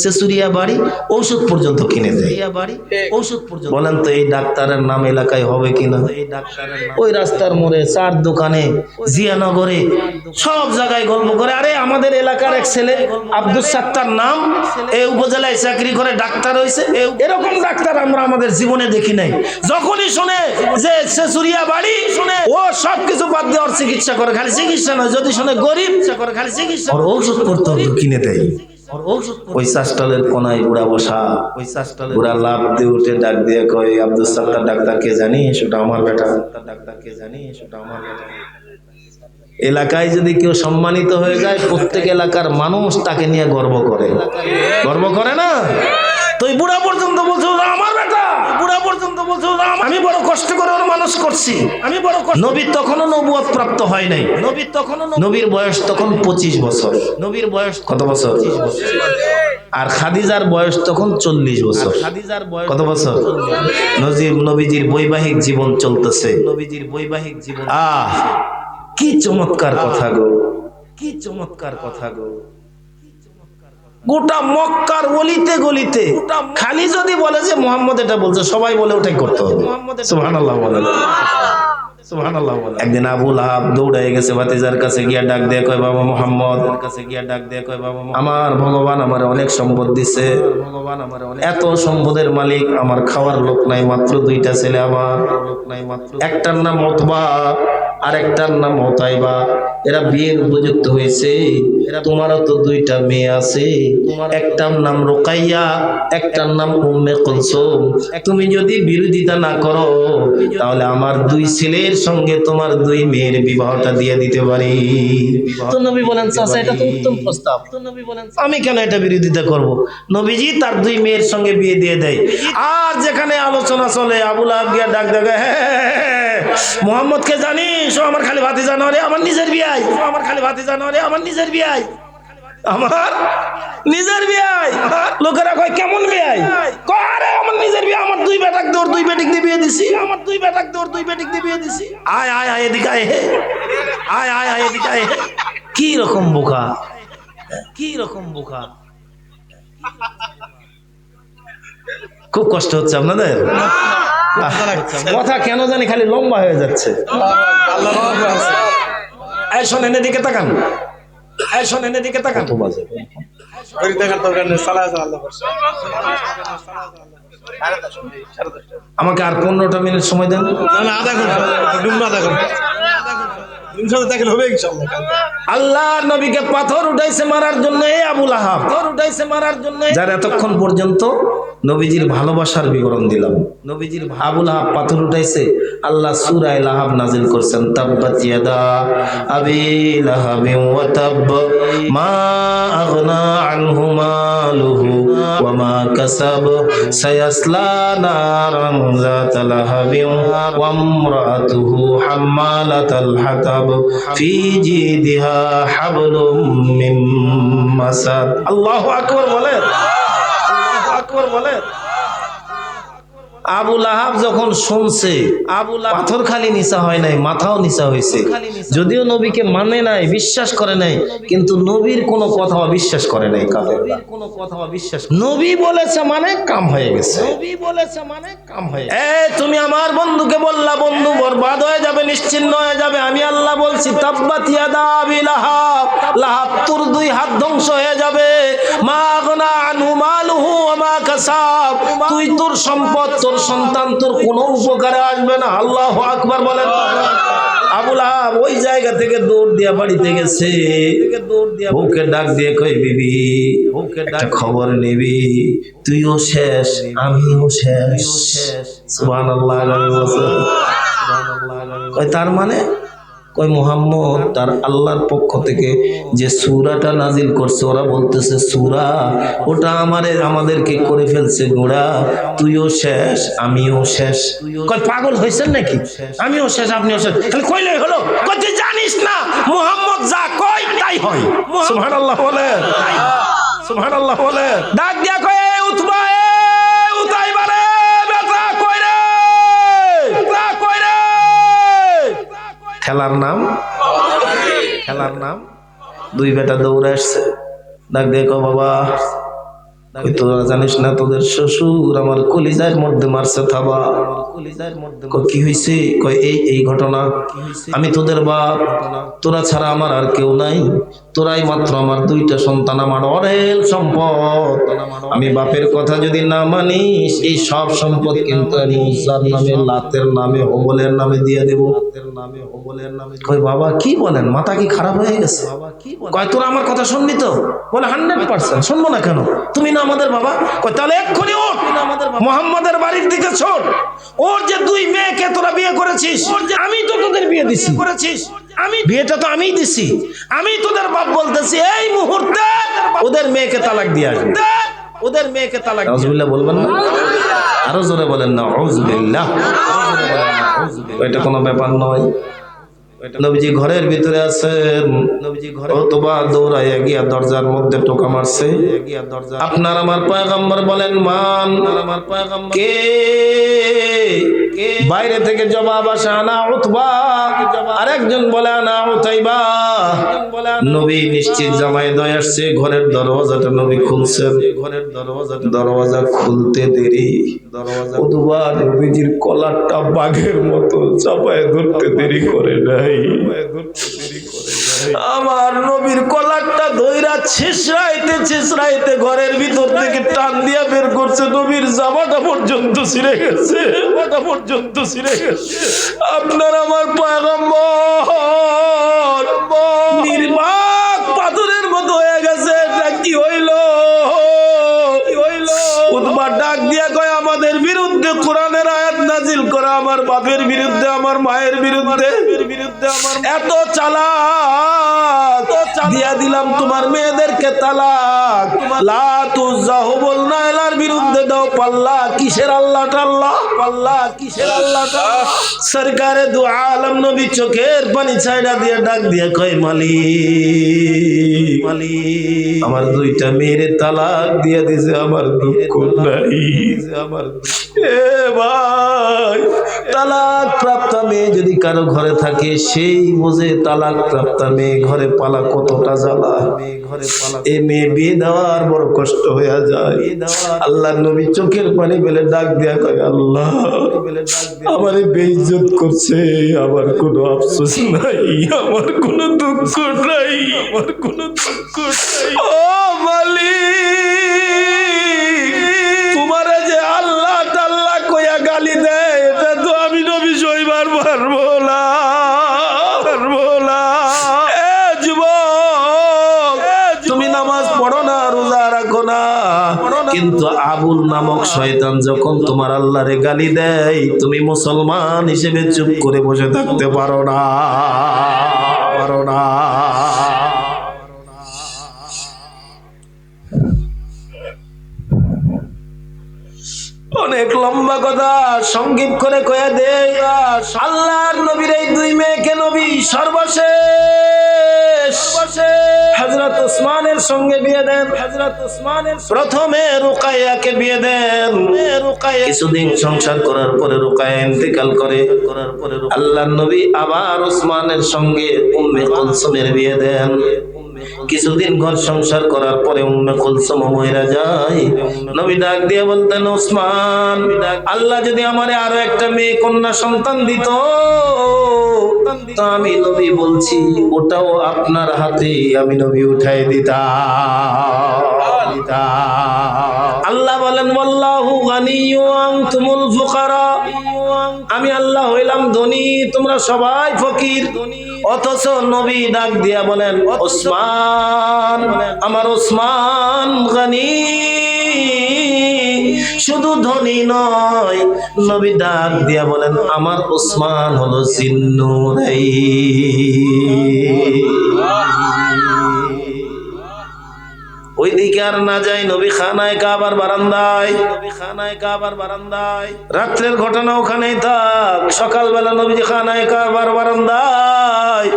সেসুরিয়া বাড়ি, ঔষধ পর্যন্ত কিনে দেয়। বলেন তো এই ডাক্তারের নাম এলাকায় হবে কিনা? ওই রাস্তার মোড়ে, চার দোকানে, জিয়ানগরে, সব জায়গায় গল্প করে, আরে আমাদের এলাকার এক ছেলে আব্দুল সাত্তার নাম, এই উপজেলায় চাকরি করে ডাক্তার হয়েছে। এরকম ডাক্তার আমরা আমাদের জীবনে দেখি নাই। যখনই শুনে যে সেসুরিয়া বাড়ি, শুনে ও সবকিছু বাদ দিয়ে ওর চিকিৎসা করে। খালি চিকিৎসা নয়, যদি শুনে গরিব, খালি চিকিৎসা, ওর ঔষধ পড়তে কিনে দেয়। ওই চাষটালের কোনায় বুড়া বসা, ওই চাষটালের বুড়া লাভ দিয়ে উঠে ডাক দিয়ে কয় আব্দুল সাত্তার ডাক্তারকে জানি, সেটা আমার বেটা। ডাক্তারকে জানি, সেটা আমার বেটা। এলাকায় যদি কেউ সম্মানিত হয়ে যায়, প্রত্যেক এলাকার মানুষ তাকে নিয়ে গর্ব করে না? তো এই বুড়া পর্যন্ত বলছে আমার বেটা, বুড়া পর্যন্ত বলছে আমি বড় কষ্ট করে ওর মানুষ করছি, আমি বড় কষ্ট। নবী তখনও নবুয়ত প্রাপ্ত হয় নাই। নবীর বয়স তখন 25 বছর। নবীর বয়স কত বছর? আর খাদিজার বয়স তখন 40 বছর। খাদিজার বয়স কত বছর? নবীজির বৈবাহিক জীবন চলতেছে। নবীজির বৈবাহিক জীবন, কি চমৎকার কথা গো, কি চমৎকার কথা গো। গোটা মক্কার গলিতে গলিতে খালি যদি বলে যে মুহাম্মদ এটা বলছে, সবাই বলে ওটাই করতে হবে। সুবহানাল্লাহ বলেন, সুবহানাল্লাহ বলেন। একদিন আবু লাহাব দৌড়ায় গেছে ভাতিজার কাছে গিয়া ডাক দিয়ে কয় বাবা মুহাম্মদ, আমার ভগবান আমার অনেক সম্পদ দিছে, এত সম্পদের মালিক, আমার খাওয়ার লোক নাই, মাত্র 2টা ছেলে আমার। একটার নাম উতবা, আর একটার নাম উতাইবা। এরা বিয়ের উপযুক্ত হয়েছে। তোমারও তো 2টা মেয়ে আছে, একটার নাম রুকাইয়া, একটার নাম উম্মে কুলসুম। তুমি যদি বিরোধিতা না করো তাহলে আমার 2 ছেলের সঙ্গে তোমার 2 মেয়ের বিবাহটা দিয়ে দিতে পারি। তো নবী বলেন চাচা এটা তো উত্তম প্রস্তাব। তো নবী বলেন আমি কেন এটা বিরোধিতা করব? নবীজি তার 2 মেয়ের সঙ্গে বিয়ে দিয়ে দেয়। আর যেখানে আলোচনা চলে, আবু লাহাব গিয়া ডাক দেয়, মুহাম্মদকে জানিস? ও আমার খালি ভাতিজা নয় রে, আমার নিজের বিয়াই। আমার খালি ভাতিজা নয় রে, আমার নিজের বিয়াই, আমার নিজের বিয়াই। লোকেরা কয় কেমন বিয়াই? কয় আরে আমার নিজের বিয়া, আমার 2 বেটাক দৌড় 2 বেটিক দিয়ে বিয়ে দিছি, আমার 2 বেটাক দৌড় 2 বেটিক দিয়ে বিয়ে দিছি। আয় আয় আয় এদিকে আয়, হে আয় আয় আয় এদিকে আয়। কি রকম বোকা, কি রকম বোকা। খুব কষ্ট হচ্ছে আপনাদের? কথা কেন জানি খালি লম্বা হয়ে যাচ্ছে। এই শোনেন এদিকে তাকান, এই শোনেন এদিকে তাকান। আমাকে আর 15টা মিনিট সময় দেন। আল্লাহ নবীকে পাথর উঠাইছে মারার জন্য, আবু লাহাব উঠাইছে মারার জন্য, যার এতক্ষণ পর্যন্ত নবীজির ভালোবাসার বিবরণ দিলাম। নবীজির আবু লাহাব পাথর উঠাইছে, আল্লাহ সূরা লাহাব নাজিল করছেন, তাব্বাত ইয়াদা আবি লাহাবিন ওয়া তাব মা আগনা আনহু মালুহু ওয়া মা কাসাব সায়াসলা নারান যাতা লাহাবিন ওয়া ইমরাতুহু হাম্মালাতাল হাতাব ফি জিদিহা হাবলুম মিন মাসাদ। আল্লাহু আকবার বলেন, আল্লাহু আকবার বলেন। আবু লাহাব যখন শুনছে, পাথর খালি নিচা হয় নাই, মাথাও নিচা হয়েছে। যদিও নবীকে মানে নাই, বিশ্বাস করে নাই, কিন্তু নবীর কোনো কথা অবিশ্বাস করে নাই। কাফেররা নবী বলেছে মানে কাম হয়ে গেছে। তুমি আমার বন্ধুকে বললা বন্ধু বরবাদ হয়ে যাবে, নিশ্চিন্ন হয়ে যাবে। আমি আল্লাহ বলছি তাব্বাত ইয়াদা আবি লাহাব, লাহাব তোর দুই হাত ধ্বংস হয়ে যাবে। মা আগনা আনহু মালুহু ওয়া মা কাসাব, তুই তোর সম্পদ, তোর সন্তান তোর কোনো উপকারে আসবে না। আল্লাহু আকবার বলেন। আবু লাহাব ওই জায়গা থেকে দৌড় দিয়া বাড়িতে গেছে, বউকে ডাক দিয়ে কই বিবি একটা খবর নিবি, তুইও শেষ আমিও শেষ। সুবহানাল্লাহ। কই তার মানে? কই মুহাম্মদ তার আল্লাহর পক্ষ থেকে যে সূরাটা নাজিল করছে, ওরা বলতেছে সূরা ওটা আমাদেরকে করে ফেলছে গোড়া, তুইও শেষ আমিও শেষ। কই পাগল হইছেন নাকি? আমিও শেষ আপনিও শেষ, খালি কইলেই হলো? কই তুই জানিস না মুহাম্মদ যা কয় তাই হয়। সুবহানাল্লাহ বলে, সুবহানাল্লাহ বলে। ডাক দিয়া কয় উতবা, উতাইবা রে, বেটা কই রে, বেটা কই রে। খেলার নাম, খেলার নাম। দুই বেটা দৌড়ে আসছে, ডাক দিয়ে কো বাবা তোরা জানিস না তোদের শ্বশুর আমার কলিজার মধ্যে মারছে থাবা। কি হয়েছে? কয় এই ঘটনা। আমি তোদের বাপ, তোরা ছাড়া আমার আর কেউ নাই, তোরাই মাত্র আমার দুইটা সন্তান, আমার অরেল সম্পদ। আমি বাপের কথা যদি না মানিস, এই সব সম্পদ কিন্তু আমি উজ্জার নামে, লাতের নামে, হবলের নামে দিয়ে দেবো। কই বাবা কি বলেন, মাথা কি খারাপ হয়ে গেছে? কয় তোরা আমার কথা শুনবি তো? বলে 100% শুনবো না কেন, তুমি না আমাদের বাবা। কয় তাহলে এক্ষুনি ওঠ, মুহাম্মাদের বাড়ির দিকে ছোট। ওর যে দুই মেয়েকে তোরা বিয়ে করেছিস, আমি তো তোদের বিয়ে দিছি, আমি বিয়েটা তো আমিই দিছি। আমি তোদের বাপ বলতেছি এই মুহূর্তে ওদের মেয়েকে তালাক দিয়ে আসবে, ওদের মেয়েকে তালাক। নাউজুবিল্লাহ বলবেন না? আরো জোরে বলেন না নাউজুবিল্লাহ। এটা কোনো ব্যাপার নয়। নবীজি ঘরের ভিতরে আছেন, নবীজি ঘরে অথবা দৌড়াইয়া গিয়া দরজার মধ্যে টোকা মারছে। আপনার আমার পয়গম্বর বলেন মান, আমার পয়গম্বর কে? বাইরে থেকে জবাব আসে আনা উতবা, আরেকজন বলে আনা উতাইবা। নবী নিশ্চিত জামাই দয় আসছে, ঘরের দরওয়াজাটা নবী খুলছেন। ঘরের দরওয়াজা খুলতে দেরি, উতবা নবীজির কলারটা বাঘের মতো চাপায় ধরতে দেরি করে নাই। আমার নবীর কলারটা ধইরা ছিসরাইতে ঘরের ভিতর থেকে টান দিয়া বের করছে। নবীর জামাটা পর্যন্ত ছিঁড়ে গেছে, জামাটা পর্যন্ত ছিঁড়ে গেছে। আপনার আমার পয়গম্বর নির্বাক পাথরের মতো হয়ে গেছে। এটা কি হইল? উতবা ডাক দিয়া কয় আমাদের বিরুদ্ধে কোরআনের আয়াত নাজিল করা, আমার বাপের বিরুদ্ধে, আমার মায়ের বিরুদ্ধে, এত চালাক দিয়া দিলাম তোমার মেয়েদেরকে তালাক। লা তুজাহু বলনা এলার বিরুদ্ধে দাও পাল্লা। কিসের আল্লাহ টাল্লাহ? পাল্লা কিসের আল্লাহ টাল্লাহ? সরকারে দু আলম নবী চোখের পানি ছাইড়া দিয়ে ডাক দিয়ে কয় মালিক, মালিক আমার দুইটা মেয়েরে তালাক দিয়ে দিছে, আমার দুঃখ নাই। আমার এ ভাই, তালাক প্রাপ্ত মেয়ে যদি কারো ঘরে থাকে সেই বোঝে তালাক প্রাপ্ত মেয়ে ঘরে পালা কতটা জ্বালা। এ মেয়ে বিয়ে দেওয়ার বড় কষ্ট হয়ে যায়। আল্লাহ নবী চোখের পানি ফেলে ডাক দেয়া কয় আল্লাহ আমারে বেইজ্জত করছে, আমার কোনো আফসোস নাই, আমার কোনো দুঃখ নাই, আমার কোনো দুঃখ নাই। ও মালিক, তোমারে যে আল্লাহ তাল্লাহ কইয়া গালি দেয়, এটা তো আমি নবী সইবার পারবো না। তুমি নামাজ পড়ো না, রোজা রাখো না, কিন্তু আবুল নামক শয়তান যখন তোমার আল্লাহরে গালি দেয়, তুমি মুসলমান হিসেবে চুপ করে বসে থাকতে পারো না, পারো না। অনেক লম্বা কথা সংক্ষেপ করে কয়ে দে, আল্লাহর নবীর এই দুই মেয়েকে নবী সর্বশেষ হযরত ওসমানের সঙ্গে বিয়ে দেন। প্রথমে রুকাইয়াকে বিয়ে দেন। কিছুদিন সংসার করার পরে রুকাইয়া ইন্তেকাল করে। আল্লাহর নবী আবার ওসমানের সঙ্গে উম্মে কুলসুমের বিয়ে দেন। কিছুদিন ঘর সংসার করার পরে উম্মে কুলসুম মহিলা যায়। নবী ডাক দিয়ে বলতেন, ওসমান, আল্লাহ যদি আমারে আরো একটা মেয়ে কন্যা সন্তান দিত, তো আমি নবী বলছি ওটাও আপনার হাতে আমি নবী উঠাই দিতাম। আল্লাহ বলেন, ওয়াল্লাহু গানিয়্যুন ওয়া আনতুমুল ফুকারা, আমি আল্লাহ হইলাম ধনী, তোমরা সবাই ফকির। অথচ নবী ডাক দিয়া বলেন, ওসমান, আমার ওসমান গানি, শুধু ধনী নয়, নবী ডাক দিয়া বলেন, আমার ওসমান হলো জিন্নুরাইন। ওইদিকে আর না যাই, নবী খানায় কাবার বারান্দায়। রাত্রের ঘটনা ওখানেই থাক, সকালবেলা নবীজি খানায় কাবার বারান্দায়।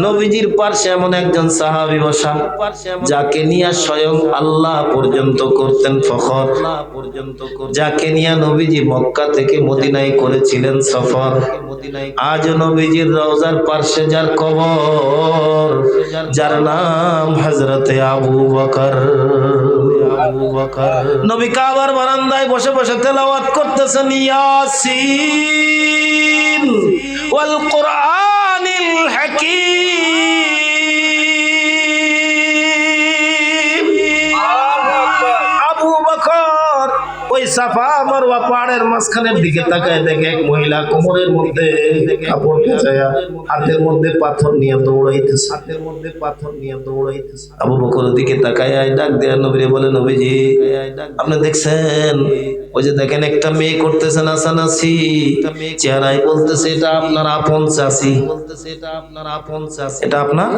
নবীজির পার্শ্বে এমন একজন সাহাবী বসা, যাকে নিয়ে স্বয়ং আল্লাহ পর্যন্ত করতেন ফখর, যাকে নিয়ে নবীজি মক্কা থেকে মদিনায় করেছিলেন সফর। আজ নবীজির রওজার পার্শ্বে যার কবর, যার নাম হযরত আবু বকর। নবী কাবার বারান্দায় বসে বসে তেলাওয়াত করতেছেন, ইয়াসিন ওয়াল কুরআনিল হাকীম। আবু বকর ওই সাফা মারওয়া পাহাড়ের মাঝখানের দিকে তাকায়, দেখে এক মহিলা কোমরের মধ্যে কাপড় পেঁচায়া হাতের মধ্যে পাথর নিয়ে দৌড়াইতেছে। আবু বকর দিকে তাকায় ডাক দেয়া নবীরে বলে, নবীজি আপনি দেখছেন, ওই যে দেখেন একটা মেয়ে করতেছেন নাচানাচি, চেহারায় বলতেছে এটা আপনার আপন চাচি, এটা আপনার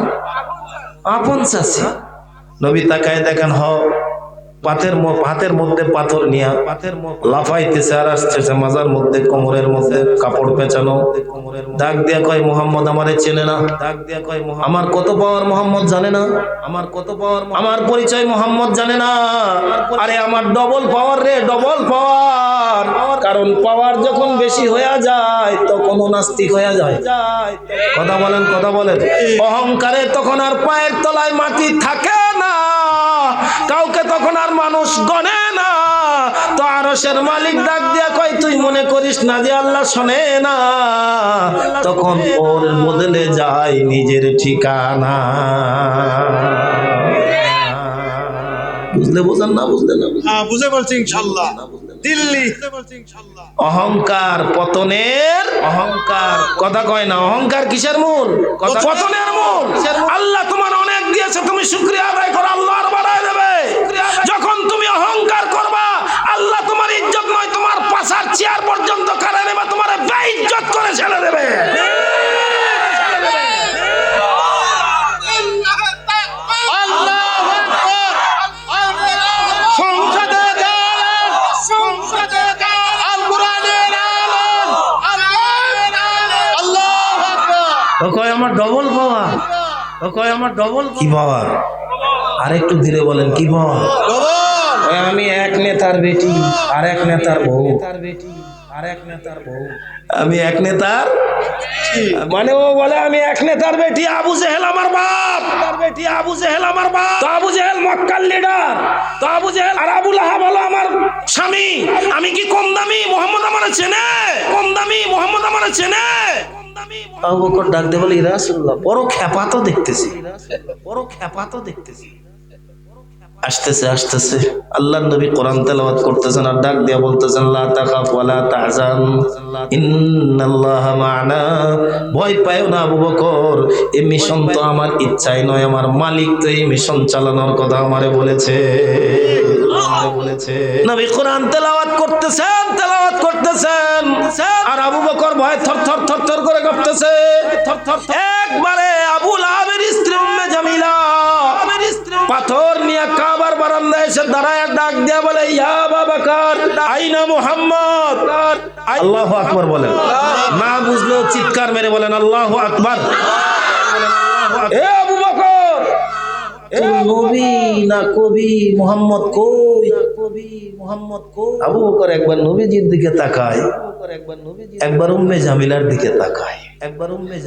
আপন চাচি। নবী তাকায় দেখেন হাতের মধ্যে পাথর নিয়া লাফাইতেছে আর আসতেছে, মাজার মধ্যে কোমরের মধ্যে কাপড় পেঁচানো। ডাক দিয়া কয়, মুহাম্মদ আমারে চেনে না? আমার কত পাওয়ার মুহাম্মদ জানে না? আমার পরিচয় মুহাম্মদ জানে না? আরে আমার ডবল পাওয়ার রে, ডবল পাওয়ার। কারণ পাওয়ার যখন বেশি হয়ে যায় তখন নাস্তিক হয়ে যায়। কথা বলেন। অহংকারে তখন আর পায়ের তলায় মাটি থাকে না, কাউকে তখন আর মানুষ গনে না। তো আরশের মালিক ডাক দিয়া কয়, তুই মনে করিস না যে আল্লাহ শোনে না? তখন ওর বদলে যায় নিজের ঠিকানা। বুঝলে না? বুঝে বলছি ইনশাআল্লাহ। দিল্লি অহংকার পতনের, অহংকার কথা কয় না, অহংকার কিসের মূল? পতনের মূল। আল্লাহ তোমার অনেক দিয়েছে, তুমি শুকরিয়া আদায় করো, আল্লাহ আর বাড়ায় দেবে। যখন তুমি অহংকার করবা, আল্লাহ তোমার ইজ্জত নয়, তোমার পাছার চেয়ার পর্যন্ত কাড়ে নেবে, তোমার বেইজ্জত করে ছেড়ে দেবে। আমার ডবল পাওয়ার, কি পাওয়ার? আর একটু ধীরে বলেন, কি পাওয়ার? আমি এক নেতার বেটি, আর এক নেতার বউ। আমি এক নেতার, মানে ও বলে আমি এক নেতার বেটি। আবু জেহেল আমার বাপ, তো আবু জেহেল মক্কার লিডার, তো আবু জেহেল আর আবু লাহাব হলো আমার স্বামী। আমি কি কম দামি? মুহাম্মদ আমার চেনে? আবু বকর ডাক দিয়ে বলে, ইয়া রাসূলুল্লাহ, বড় খেপা তো দেখতেছি। আসতেছে আল্লাহর নবী কোরআন তেলাওয়াত করতেছেন আর ডাক দিয়া বলতেছেন, লা তাখাফ ওয়া লা তাহজান ইন্নাল্লাহা মা'না। ভয় পাও না আবু বকর, এই মিশন তো আমার ইচ্ছায় নয়, আমার মালিক তো এই মিশন চালানোর কথা আমারে বলেছে। নবী কোরআন তেলাওয়াত করতেছেন আর আবু বকর ভয়ে থরথর করে কাঁপতেছে। একবারে আবু লাহাবের স্ত্রী উম্মে জামিলা পাথর নিয়ে কাবার বারান্দায় এসে দাঁড়ায়, ডাক দিয়া বলে, ইয়া আবু বকর আইনা মুহাম্মদ। আল্লাহু আকবার বলেন, না বুঝলেও চিৎকার মেরে বলেন আল্লাহু আকবার। এ আবু বকর, নবী না কবি মোহাম্মদ কই? আবু বকর একবার নবীজির দিকে তাকায়, একবার উম্মে জামিলার দিকে তাকায়,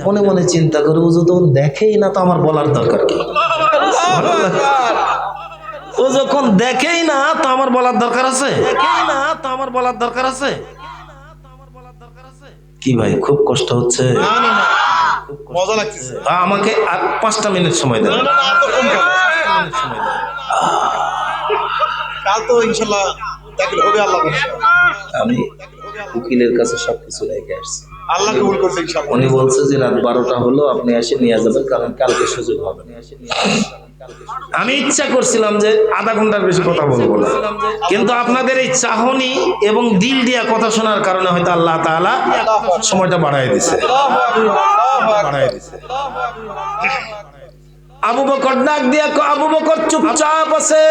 মনে মনে চিন্তা করে ও যখন দেখেই না তো আমার বলার দরকার কি? ও যখন দেখেই না তো আমার বলার দরকার আছে? কি ভাই খুব কষ্ট হচ্ছে? মজা লাগতেছে। আমাকে আর 5টা মিনিট সময় দেন। কাল তো ইনশাল্লাহ তাকবীর হবে আল্লাহ ভরসা। আমি উকিলের কাছে সবকিছু রেখে আসছি। আল্লাহ কবুল করবে ইনশাআল্লাহ। উনি বলছে যে রাত 12টা হলো আপনি এসে নিয়ে যাবেন, কারণ কালকে সুযোগ হবে। আমি ইচ্ছা করছিলাম যে আধা ঘন্টার বেশি কথা বলবো না, কিন্তু আপনাদের এই চাহনি এবং দিল দিয়া কথা শোনার কারণে হয়তো আল্লাহ তাআলা সময়টা বাড়ায় দিছে। আবু বকর ডাক দিয়া আবু বকর চুপচাপ আছে,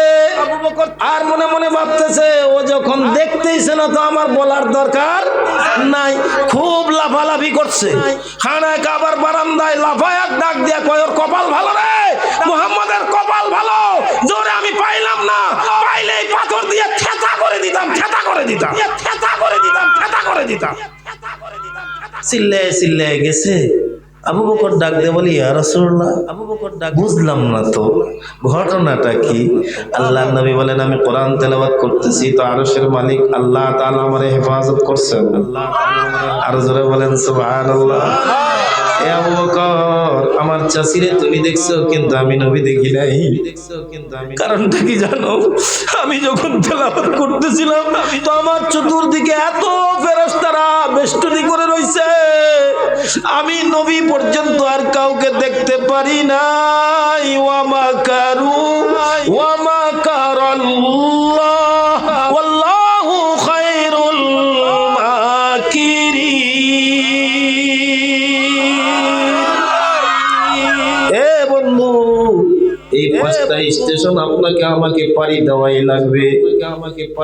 আর মনে মনে ভাবতেছে ও যখন দেখতেইছে না তো আমার বলার দরকার নাই। খুব লাফালাফি করছে, খানায় কাবার বারান্দায় লাফায় ডাক দিয়া কয় ওর কপাল ভালো রে, মুহাম্মাদের কপাল ভালো, জোরে আমি পাইলাম না, পাইলেই পাথর দিয়ে থেতা করে দিতাম। চিল্লায় গেছে। আবু বকর ডাক দিয়ে বলি ইয়া রাসূলুল্লাহ, বুঝলাম না তো ঘটনাটা কি? আল্লাহর নবী বলেন আমি কোরআন তেলাওয়াত করতেছি তো আরশের মালিক আল্লাহ তাআলা আমারে হেফাজত করছেন। আর জোরে বলেন সুবহানাল্লাহ। এ আবু বকর, আমার চাচিরে তুমি দেখছো কিন্তু আমি নবী দেখি নাই। কারণটা কি জানো? আমি যখন তেলাওয়াত করতেছিলাম তো আমার চতুর্দিকে এত ফেরেশতারা বেষ্টনী করে রইছে, আমি নবী পর্যন্ত আর কাউকে দেখতে পারি নাই। ওয়া মাকারাল্লাহ ওয়াল্লাহু খায়রুল মাকিরিন। এ বন্ধু, এই 5টা স্টেশন আপনাকে আমাকে পাড়ি দেওয়াই লাগবে,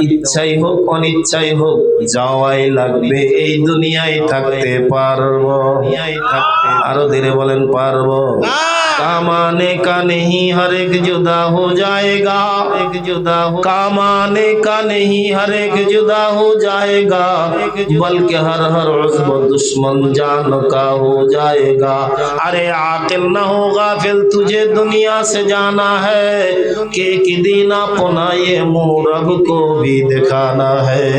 ইচ্ছাই হোক অনিচ্ছাই হোক যাওয়াই লাগবে। এই দুনিয়ায় থাকতে পারবো? আরো ধীরে বলেন পারবো? कामाने का नहीं हर एक जुदा हो जाएगा, कामाने का नहीं हर एक जुदा हो जाएगा, बल्कि हर उज़्व दुश्मन जान का हो जाएगा। अरे आकिल न हो गाफिल, तुझे दुनिया से जाना है कि एक दिन अपना ये मुँह रब को भी दिखाना है।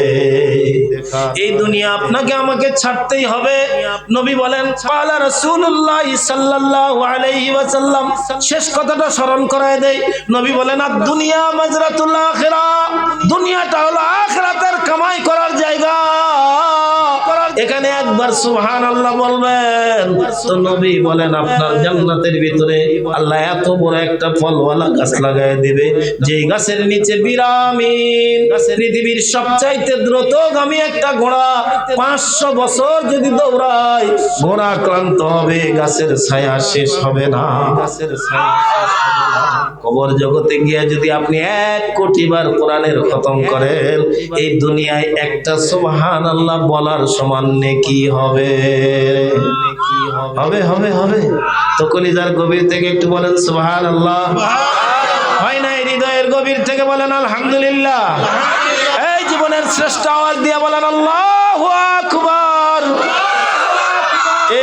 এই দুনিয়া আপনাকে আমাকে ছাড়তেই হবে। নবী বলেন পালা রাসূলুল্লাহ সাল্লাল্লাহু আলাইহি ওয়াসাল্লাম, শেষ কথাটা স্মরণ করায় দেই। নবী বলেন আর দুনিয়া মাজরাতুল আখিরাহ, দুনিয়াটা হলো আখিরাতের কামাই করার জায়গা। এখানে একবার সুবহানাল্লাহ বলবেন তো নবী বলেন আপনার জান্নাতের ভিতরে আল্লাহ এত বড় একটা ফলওয়ালা গাছ লাগায় দিবে, যেই গাছের নিচে বিরামিন পৃথিবীর সবচাইতে দ্রুতগামী একটা ঘোড়া 500 বছর যদি দৌড়ায় ঘোড়া ক্লান্ত হবে, গাছের ছায়া শেষ হবে না। কবর জগতে গিয়ে যদি আপনি 1 কোটি বার কোরআনের খতম করেন, এই দুনিয়ায় একটা সুবহানাল্লাহ বলার সমান নেকি হবে। তো কলিজার গভীর থেকে একটু বলেন সুবহানাল্লাহ। হয় না হৃদয়ের গভীর থেকে বলেন আলহামদুলিল্লাহ। এই জীবনের শ্রেষ্ঠ আওয়াজ দিয়ে বলেন আল্লাহু আকবার।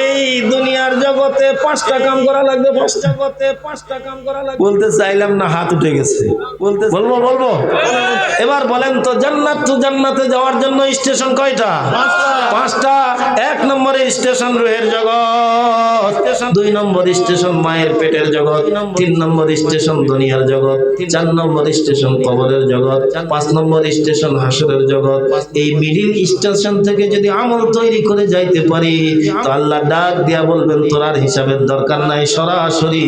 এই দুনিয়ার জগতে 5টা কাম করা লাগবে, 5টা কাম করা লাগবে। বলতে চাইলাম না, হাত উঠে গেছে। বলবো এবার বলেন তো জান্নাতে যাওয়ার জন্য স্টেশন কয়টা? 5টা। 1 নম্বরের স্টেশন রুহের জগৎ, 2 নম্বর স্টেশন মায়ের পেটের জগৎ, 3 নম্বর স্টেশন দুনিয়ার জগৎ, 4 নম্বর স্টেশন কবরের জগৎ, 5 নম্বর স্টেশন হাসরের জগৎ। এই মিডিল স্টেশন থেকে যদি আমল তৈরি করে যাইতে পারি তো আল্লাহ ডাক দিয়া বলবেন তোর আর হিসাবের দরকার নাই, সরাসরি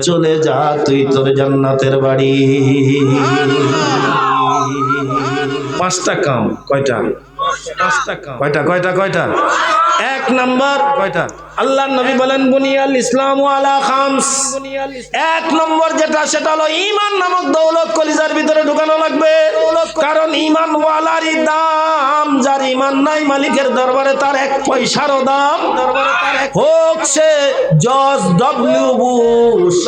চলে যা তুই তোর জান্নাতের বাড়ি। 5টা কাম কয়টা? 5টা কাম কয়টা? 1 নাম্বার কয়টা? আল্লাহর নবী বলেন বুনিয়াল ইসলামু আলা খামস, এক নম্বর যেটা সেটা হলো ঈমান নামক দৌলত কলিজার ভিতরে ঢুকানো লাগবে। কারণ ঈমান ওয়ালারই দাম, যার ঈমান নাই মালিকের দরবারে তার এক পয়সারও দাম। হোক সে জর্জ ডব্লিউ বুশ,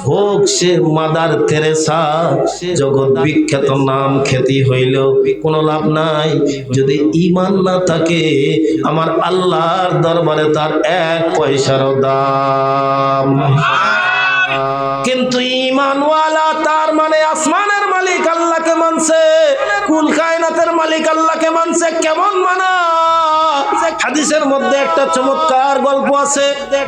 হোক সে মাদার তেরেসা, জগৎ বিখ্যাত নাম খ্যাতি হইল কোনো লাভ নাই যদি ঈমান না থাকে আমার আল্লাহর দরবারে তার এক পয়সারও দাম। কিন্তু ঈমানওয়ালা তার মানে আসমানের মালিক আল্লাহকে মানছে, কুল কায়নাতের মালিক আল্লাহকে মানছে। কেমন মানা? হাদিসের মধ্যে একটা চমৎকার গল্প আছে।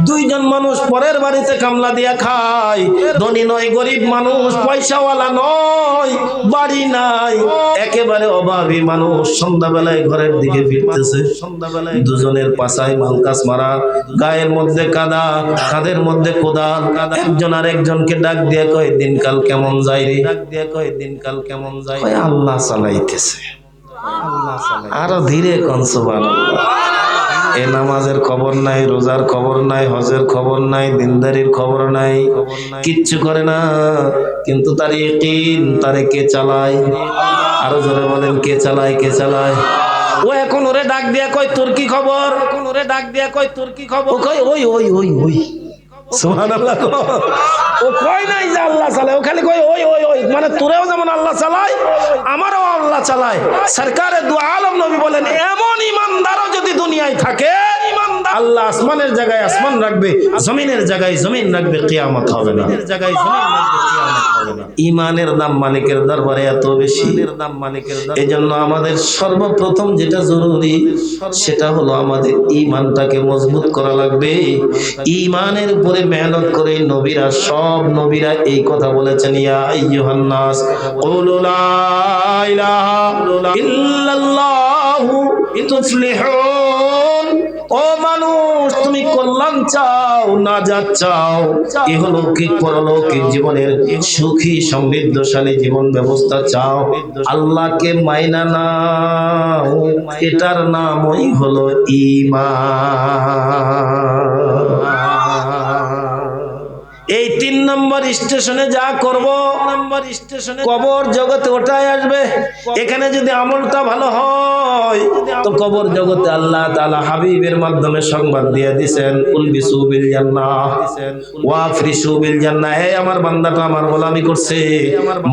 দুইজন মানুষ পরের বাড়িতে কামলা দিয়া খায়, ধনী নয় গরিব মানুষ, পয়সাওয়ালা নয়, বাড়ি নাই, একেবারে অভাবী মানুষ। সন্ধ্যাবেলায় ঘরের দিকে ফিরতেছে, দুজনের পাশায় মালকাস মারা, গায়ের মধ্যে কাদা, কাঁধের মধ্যে কোদাল। একজন আর একজনকে ডাক দিয়ে কয় দিনকাল কেমন যায় রে? দিনকাল কেমন যায়? আল্লাহ চালাইতেছে। আরো ধীরে কোন সুবহানাল্লাহ। এ নামাজের খবর নাই, রোজার খবর নাই, হজের খবর নাই, দিনদারির খবর নাই, কিচ্ছু করে না। কিন্তু তার ইয়াকিন, তারে কে চালায়? আরো জোরে বলেন, কে চালায়? কে চালায়? ও এখন ওরে ডাক দিয়া কয় তোর কি খবর? এখন ওরে ডাক দিয়া কয় তোর কি খবর? ও কয় ওই ওই ওই ওই সুবহানাল্লাহ। ও কয় নাই যে আল্লাহ চালায়, ও খালি কয় ওই ওই ওই, মানে তোরেও যেমন আল্লাহ চালায় আমারও আল্লাহ চালায়। সরকারে দু আলম নবী বলেন এমন ইমানদারও যদি দুনিয়ায় থাকে, আল্লাহ আসমানের জায়গায় আসমান রাখবে, জমিনের জায়গায় জমিন রাখবে, কিয়ামত হবে না। ইমানের দাম মালিকের দরবারে এত বেশি। এজন্য আমাদের সর্বপ্রথম যেটা জরুরি সেটা হলো আমাদের ঈমানটাকে মজবুত করা লাগবে। ঈমানের উপরে মেহনত করে নবীরা, সব নবীরা এই কথা বলেছেন, ইয়া আইয়ুহান নাস কুলু লা ইলাহা ইল্লাল্লাহু তুফলিহুন। ও মানুষ, তুমি কল্যাণ চাও, নাজাত চাও, ইহলৌকিক পরলৌকিক জীবনের সুখী সমৃদ্ধশালী জীবন ব্যবস্থা চাও, আল্লাহকে মাইনা নাও, এটার নামই হলো ঈমান। এই 3 নম্বর স্টেশনে যা করব, কবর জগতে ওটাই আসবে। এখানে যদি আমলটা ভালো হয় তো কবর জগতে আল্লাহ তাআলা হাবিবের মাধ্যমে সংবাদ দিয়ে দিবেন, উলবিসু বিল জান্নাহ ওয়া ফরিসু বিল জান্নাহ। হে আমার বান্দাটা আমার গোলামি করছে,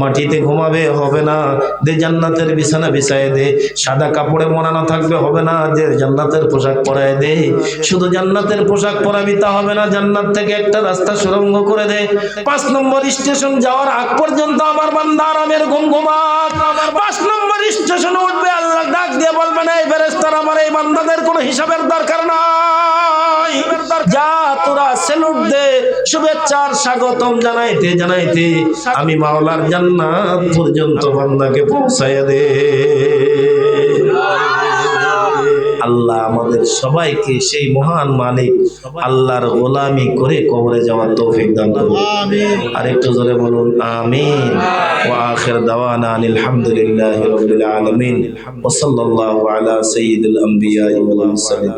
মাটিতে ঘুমাবে হবে না, দে জান্নাতের বিছানা বিছায় দে, সাদা কাপড়ে মোড়ানো থাকবে হবে না, যে জান্নাতের পোশাক পরায় দে। শুধু জান্নাতের পোশাক পরাবি তা হবে না, জান্নাত থেকে একটা রাস্তা সুড়ঙ্গ করে দে। 5 নম্বর স্টেশন যাওয়ার আগ পর্যন্ত আমার বান্দা আরামের ঘুম ঘুমাক। 5 নম্বর স্টেশনে উঠবে, আল্লাহ ডাক দিয়ে বলবেন, এই ফেরেশতারা আমার এই বান্দাদের কোনো হিসাবের দরকার নাই, যা তোরা সেলুট দে, শুভেচ্ছার স্বাগতম জানাইতে জানাইতে আমি মাওলার জান্নাত পর্যন্ত বান্দাকে পৌঁছায়া দে। আল্লাহ আমাদের সবাইকে সেই মহান মালিক আল্লাহর গোলামি করে কবরে যাওয়ার তৌফিক দান করুন। আরেকটু জোরে বলুন আমিন। ওয়া আখির দাওয়ানা আনিল হামদুলিল্লাহি রাব্বিল আলামিন ওয়া সাল্লাল্লাহু আলা সাইয়্যিদিল আমবিয়া ওয়াল মুরসালিন।